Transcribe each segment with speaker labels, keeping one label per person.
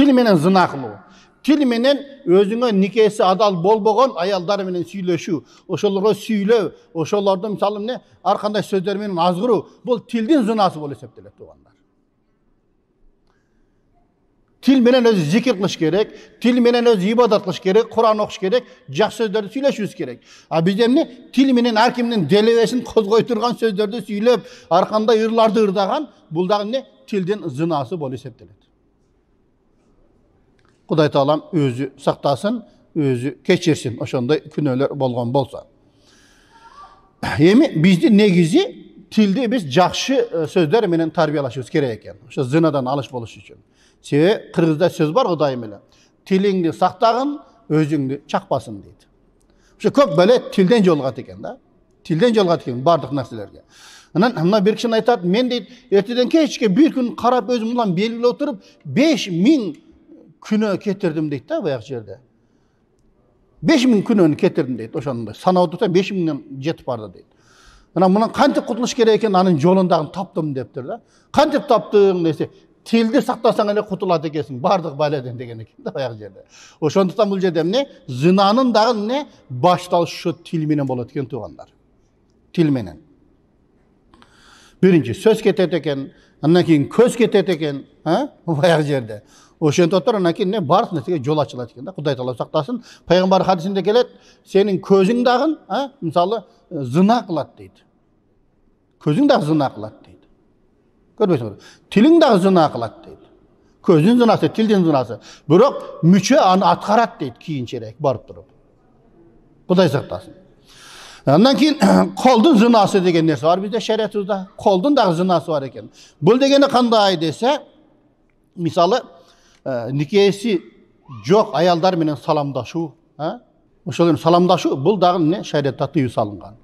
Speaker 1: Til menen zina kılуу. Til menen özüňe nikesi adal bolbogon ayaldar menen süýleşүү, oşolorgo süýlöp, oşolordu misaly ne arkanda sözler menen azgırуу, bul tildin zinası bolup eseptilet tuğanlar. Til menen özü zikir kılış gerek, til menen özü ibadat kılış gerek, Kur'an okuş gerek, jaks sözlerdi süýleşýüz gerek. A biz emne til menen har kimdin delebesini kozgoy turgan sözlerdi süýlep, arkanda ırlardy ırdagan, bul dagы ne tildin zinası bolup eseptilet. Kuday Taalam özü saktasın, özü keçirsin. Oşonda günöler bolgan bolsa. Emi bizde negizi tildi biz jakşı sözler menen tarbiyalaşybız gerek eken. Oşo zinadan alış boluş üçin. Sebe Kırgızda söz bar Hudaym ele. Tilingdi saktagın, özüңdü çakpasın deydi. Oşo köp bele tilden jolgat eken da. Tilden jolgat eken bardyk narselerge. Ana bir kişi aytat, men deydi, erteden keçke bir gün karap özüm bilen belgili oturup 5000 küne ketirdim deydi da bayak jerde. 5000 künöni ketirdim deydi oşonda. Sana otursa 5000'den jetip bardı deydi. Ana mundan kantip kutuluş gerek eken anın jolundagyn tapdım depdir da. Kantip tapdyň dese, tildi saktasaň ele kutulat ekesin. Bardyk baleden degen eken da bayak jerde. Oşonduktan bul jerde ne zinanın dagı ne baştalyşı şu til menen bolat eken tuğanlar. Til menen. Birinci söz ketet eken, andan keyin köz ketet eken, ha? Bayak jerde. Oşent otur ana keyin ne barık nesige jol açylat eken da. Hudaý Taala saktasın. Peýgamber hadisinde gelet, senin közüň dagın, ha? Misaly zina kılat deydi. Közüň dagı zina kılat deydi. Görbeýsizmi? Tiliň dagı zina kılat deydi. Közüň zinasy, tildin zinasy. Biroq müçe any atkarat deydi kiyinçerek barıp durup. Hudaý saktasın. Ondan keyin koldun zinası degen nerse var bizde şeriatımızda. Koldun dagı zinası var eken. Bul degeni kanday dese, misalı nikesi jok ayaldar menen salamdaşуу, ha? Oşol salamdaşуу bul dagı ne şeriatda tıyıu salıngan.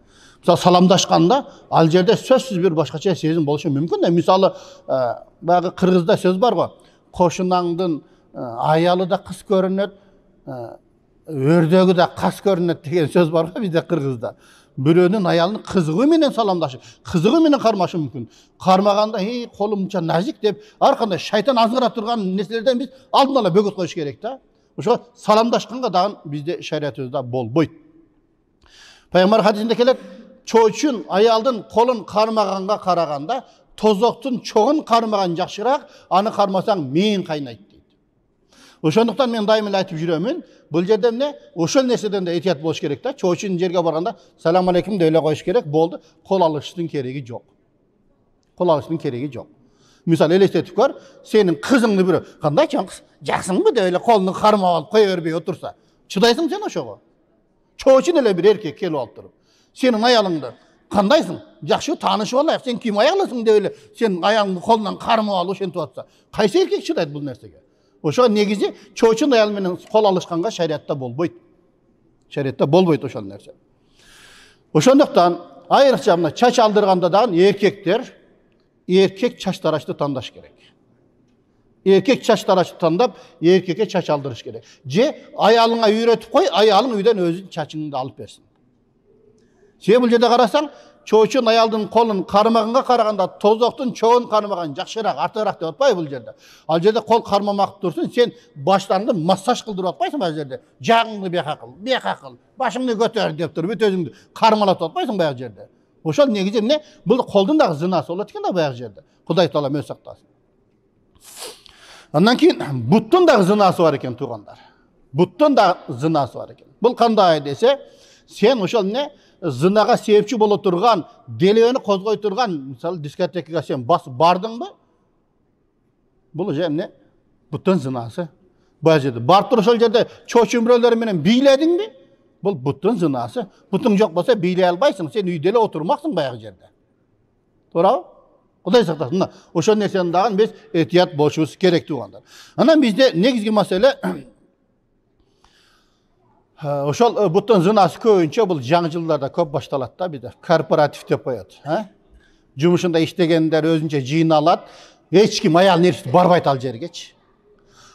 Speaker 1: Misal salamdaşkanda al jerde sözsüz bir başkaça sezim boluşu mümkün de misalı bagı Kırgızda söz bar go. Koşunaňdyn ayalı da kız görünet, ördögü de kas görünet degen söz bar go bizde Kırgızda. Birönün ayalını kızığı menen salamdaşı, kızığı menen karmaşı mümkün. Karmaganda hey kolumça nazik dep arkanda şaytan azgıra turgan neslerden biz aldın ala bögöt koyuş gerek da. Oşo salamdaşkanga dagın bizde şeriatımızda bolboyt. Peýgamber hadisinde kelet, çoçun ayaldın kolun karmaganga karaganda tozoktun çoğun karmagan jakşyrak, anı karmasaň men kaynayt deydi. Oşonduktan men daim ele aytyp jürömün, bul jerde ne? Oşol neseden de ehtiyat boluş gerek da. Çoçun jerge barganda salam aleykum de öyle koyuş gerek, boldu. Kol alıştın keregi jok. Kol alıştın keregi jok. Misal elestetik var, senin kızыңды biri, kanday çan kız, jaksыңбы de öyle kolunu karmap alıp koya berbey otursa. Çıdaysın sen oşoga. Çoçun ele bir erkek kelip alıp durup. Senin ayalыңды kandaysın? Jakşı tanışıp alayık, sen kim ayaklasın de öyle, senin ayağını kolundan karmap alıp oşentip atsa. Kayсы erkek çıdaydı bul nersege? Oşo negizi çoçun ayal menen kol alışkanga şeriatda bolboyt. Şeriatda bolboyt oşol nerse. Oşonduktan ayrıkça mına çaç aldırganda dagı erkekler erkek çaç taraşты tandaş gerek. Erkek çaç taraşты tandap erkeke çaç aldırış gerek. Je ayalıňa üýretip koy, ayalyň üýden özü çaçyňdy alıp bersin. Sen bul jerde garasaň, çoçun ayaldın kolun karmaganga karaganda tozoktun çoğun karmagan jakşyrak, artyrak dep atpay bul jerde. Al jerde kol karmamak dursun, sen başlaryndy massaj kıldyryp atpaýsың bu jerde. Jagыңdy beka kıl, başyňdy götür dep turup özüňdi karmalat atpaýsың bu jerde. Oşol negizi ne? Bul koldun dagı zinası bolat eken da bu jerde. Hudaý Taala öz saktasın. Ondan keyin buttun dagı zinası var eken tuğanlar. Buttun da zinası var eken. Bul kanday dese, sen oşol ne? Zinaga sebepçi bolup turgan, delebeni kozgoy turgan, misal diskotekага sen basıp bardyňby? Bul jemne buttun zinası. Bu jerde barıp turup şol jerde çoçun bireleri menen biýlediňmi? Bul buttun zinası. Butun jok bolsa biýlej albaýsyň, sen üýdele oturmaksyň baýaky jerde. To'g'ri? Hudaý saktasın. Oşo nerseni dagı biz ehtiyat boluşubuz gerek tuğanlar. Anan bizde negizgi mesele oşol buttun zinası köýünçe bul jaňjyllarda köp baştalat da bizde. Korporativ dep koýat, ha? Jumuşunda iştegenler özünçe jynalat, hiç kim ayal nerişti barbayt al jergeç.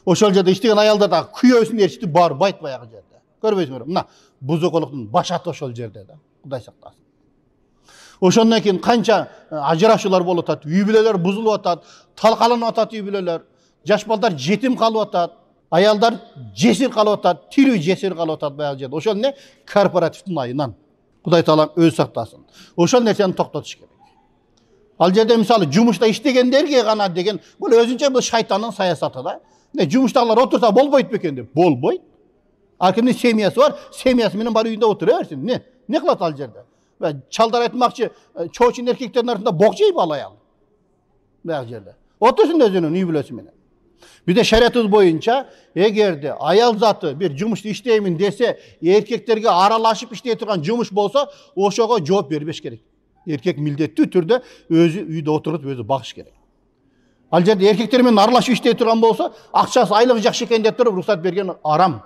Speaker 1: Oşol jerde iştegen ayalda da küýösün nerişti barbayt baýaky jerde. Görbeýsizmi? Mına buzukolukdun başat oşol jerde da. Hudaý saktasın. Oşondan keyin kança ajraşуулар bolup atat, üýbileler buzulup atat, talkalanyp atat üýbileler. Жаш балдар жетим калып атат. Аялдар жесир калып атат, тирүү жесир калып атат баягы жерде. Ошол эмне? Корпоративдин айынан. Кудай таалам өз сактасын. Ошол нерсени токтотуш керек. Ал жерде мисалы жумушта иштегендерге гана деген бул өзүнчө бул шайтандын саясаты да. Жумуштагылар отурса болбойт бекен деп. Болбойт. Ар кимдин семьясы бар, семьясы менен бар үйүндө отура берсин. Не кылат ал жерде? Чалдар айтмакчы, чоочун эркектердин арасында бок жейби ал аял. Баягы жерде. Отурсун өзүнүн үй бүлөсү менен. Bizde şeriatımız boyunca egerde ayal zatı bir cumuşta işleyemin dese erkeklerge aralaşıp işleye turgan cumuş bolsa oşoga жооп бербеш керек. Erkek mildetli türde özü үйde oturup özü bakış gerek. Al жерде erkekler менен аралашып işleye turgan bolsa акчасы айлыгы жакшы экен деп туруп рухсат берген арам.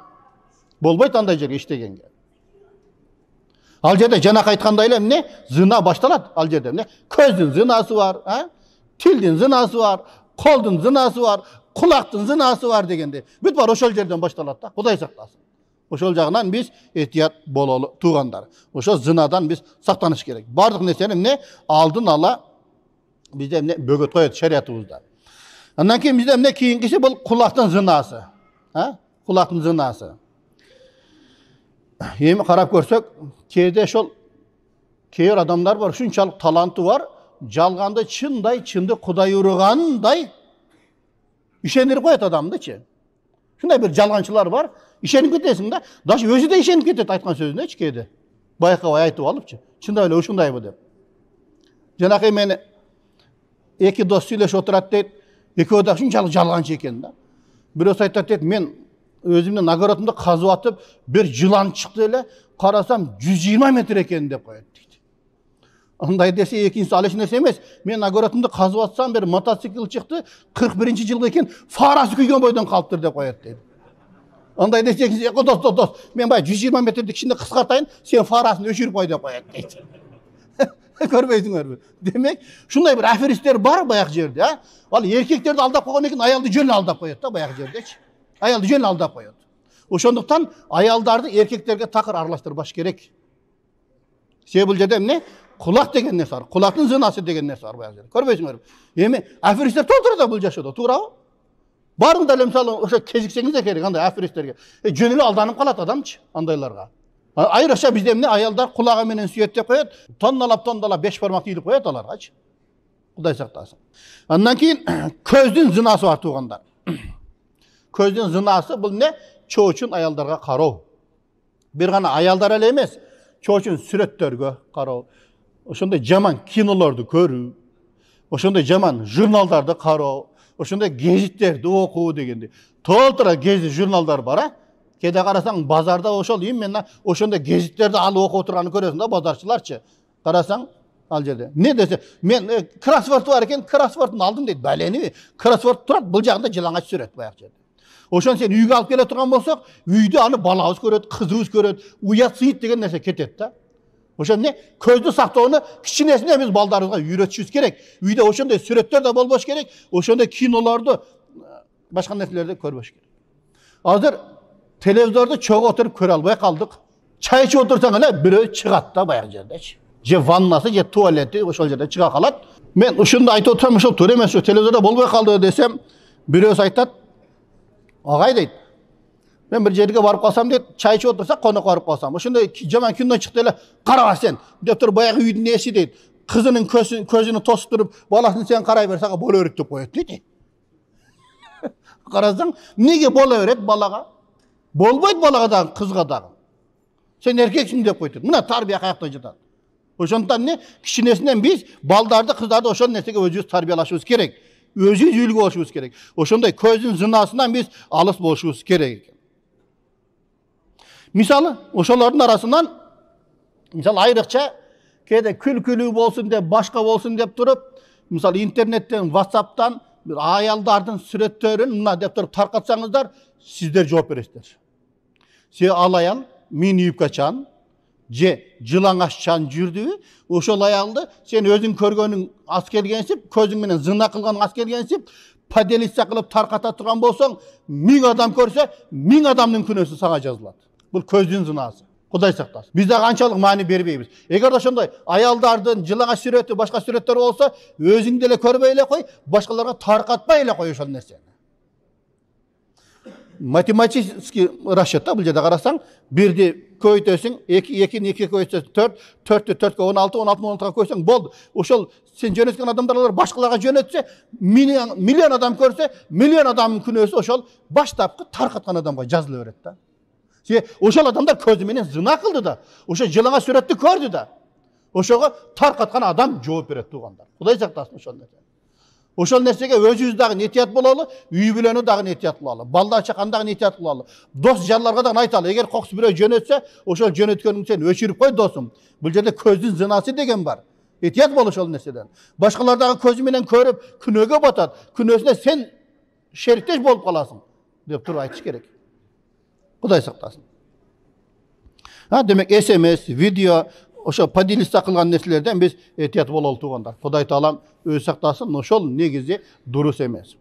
Speaker 1: Болбойт андай жерге иштегенге. Ал жерде жанакы айткандай эле эмне? Зына башталат ал жерде эмне? Көздүн зынасы бар, тилдин зынасы бар, колдун зынасы бар. Kulактын зынасы бар дегенде. Бүт бар ошол жерден башталат да. Кудай сактасын. Ошол жагынан биз этият бололу туугандар. Ошол зынадан биз сактаныш керек. Бардык нерсени эмне алдын ала бизде эмне бөгөт коет шариятыбызда. Андан кийин бизде эмне кийинкиси бул кулактын зынасы. Кулактын зынасы. Эми карап көрсөк, кээде ошол кейбир адамдар бар, ушунчалык таланты бар, жалганды чынды Кудай ургандай ишендирип коет адамдычы. Шундай бир жалганчылар бар, ишенип кетесиң да, даже өзү да ишенип кетет айткан сөзүнөчү кээде. Байкабай айтып алыпчы. Чындап эле ушундайбы деп. Жанакы мен эки дос сүйлөшүп отурат дейт, экөө да ушунчалык жалганчы экен да. Бирөөсү айтат дейт, мен өзүмдүн огородумду казып атып, бир жылан чыкты эле, карасам 120 метр экен деп коет дейт. Андай десе экинчisi ал эч нерсе эмес. Мен огородумду казып атсам бир мотоцикл чыкты, 41-жылы экен, фарасы күйгөн бойдон калыптыр деп коет дейт. Андай десе экинчisi, дос, мен бай 120 метрди кичине кыскартайын, сен фарасын өчүрүп кой деп коет дейт. Көрбөйсүңөрбү? Демек, ушундай бир аферисттер бар баягы жерде, Ал эркектерди алдап койгон экен, аялды жөн алдап коет да баягы жердечи. Аялды жөн алдап коет. Ошондуктан аялдарды эркектерге такыр аралаштырбаш керек. Себеби бул жерде эмне? Kulak деген нерсе бар. Kulактын зынасы деген нерсе бар баягы жерде. Көрбөйсүңөрбү? Эми аферисттер толтурда бул жашоодо, туурабы? Барың да мисалы ошо кезиксеңиз да керек андай аферисттерге. Жөн эле алданып калат адамчы андайларга. Айрыкча бизде эмне аялдар кулагы менен сүйөттөп коет, тонналап 5 бармак ийилип коет аларгачы. Кудай сактасын. Андан кийин көздүн зынасы бар туугандар. Көздүн зынасы бул эмне? Чоочун аялдарга кароо. Бир гана аялдар эле эмес, чоочун сүрөттөргө кароо. Ошондой жаман кинолорду көрүү, ошондой жаман журналдарды кароо, ошондой гезиттерди окуу дегенди. Толтура гезит журналдар бар, Кээде карасаң базарда ошол мен ошондой гезиттерди алып окуп отурганын көрөсүң да базарчыларчы. Карасаң ал жерде. Не десе, мен кроссворд бар экен, кроссвордун алдым дейт. Балени, кроссворд турат, бул жагында жылаңач сүрөт баягы жерде. Ошон сен үйгө алып келе турган болсок, үйдө аны балабыз көрөт, кызыбыз көрөт, уят сыйыт деген нерсе кетет да. Ошон эмне? Көздү сактоону кичинесинен биз балдарыбызга үйрөтүшүбүз керек. Үйдө ошондой сүрөттөр да болбош керек, ошондой кинолорду, башка нерселерди көрбөш керек. Азыр телевизорду чогуу отуруп көрө албай калдык. Чай ичип отурсаң эле бирөө чыгат да баягы жердечи. Же ваннасы, же туалети ошол жерде чыга калат. Мен ушунду айтып отурам, ошол туура эмес, телевизордо болбой калды десем, бирөөсү айтат, агай дейт, мен бир жерге барып калсам дейт, чай ичип отурсак конок барып калсам, ошондой жаман кино чыкты эле, караба сен деп туруп баягы үйдүн ээси дейт, кызынын көзүнү тосуп туруп, баласын сен карай бер, сага боло берет деп коет дейт. Карасаң, эмнеге боло берет балага? Болбойт балага дагы, кызга дагы. Сен эркексиң деп коет. Мына тарбия каякта жатат. Ошондуктан эмне? Кичинесинен биз балдарды, кыздарды ошол нерсеге өзүбүз тарбиялашыбыз керек. Өзүбүз үлгү болушубуз керек. Ошондой көздүн зынасынан биз алыс болушубуз керек экен. Мисалы, ошолордун арасынан мисалы айрыкча кээде күлкүлүү болсун деп, башка болсун деп туруп, мисалы интернеттен, WhatsApp'тан бир аялдардын сүрөттөрүн мына деп туруп таркатсаңыздар, сиздер жооп бересиздер. Се ал аял мини юбкачан, же жылаңаччан жүрдүбү, ошол аялды сен өзүң көргөнүң ас келгенсип, көзүң менен зына кылганың ас келгенсип, поделиться кылып тарката турган болсоң, 1000 адам көрсө, 1000 адамдын күнөөсү сага жазылат. Бул көздүн зынасы. Кудай сактасын. Биз да канчалык маани бербейбиз. Эгер ошондой аялдардын жылаңач сүрөтү, башка сүрөттөр болсо, өзүң деле көрбөй эле кой, башкаларга таркатпай эле кой ошол нерсени. математический расчетта бұл жерде қарасаң, бірді көйтесің, екіні екі көйтесің, төртті төртке 16, 16-ны 16-ға көйсең болды. Ошол сен жөнеткен адамдар башқаларға жөнетсе, миллион адам көрсе, миллион адамның күнөөсү ошол баштапкы тарқатқан адамға жазыла берет да. Ошол адамдар көзіменен зына қылды да, ошол жылыңа сүрөттү көрдү да. Ошого тарқатқан адам жооп берет туғандар. Кудай сактасын ошол нерсе. Ошол нерсеге өзүбүз дагы этият бололу, үй бүлөнү дагы этият кылалы, балдар чакан дагы этият кылалы. Дос жарларга дагы айталы, эгер кокус бирөө жөнөтсө, ошол жөнөткөнүң сен өчүрүп кой досум. Бул жерде көздүн зынасы деген бар. Этият бол ошол нерседен. Башкалар дагы көзү менен көрүп, күнөөгө батат. Күнөөсүнө сен шериктеш болуп каласың деп туруп айтыш керек. Кудай сактасын. Демек SMS, видео, ошо поделиться кылган нерселерден биз этият бололу туугандар. Кудай таалам өзү сактасын, ошол негизи дурус эмес.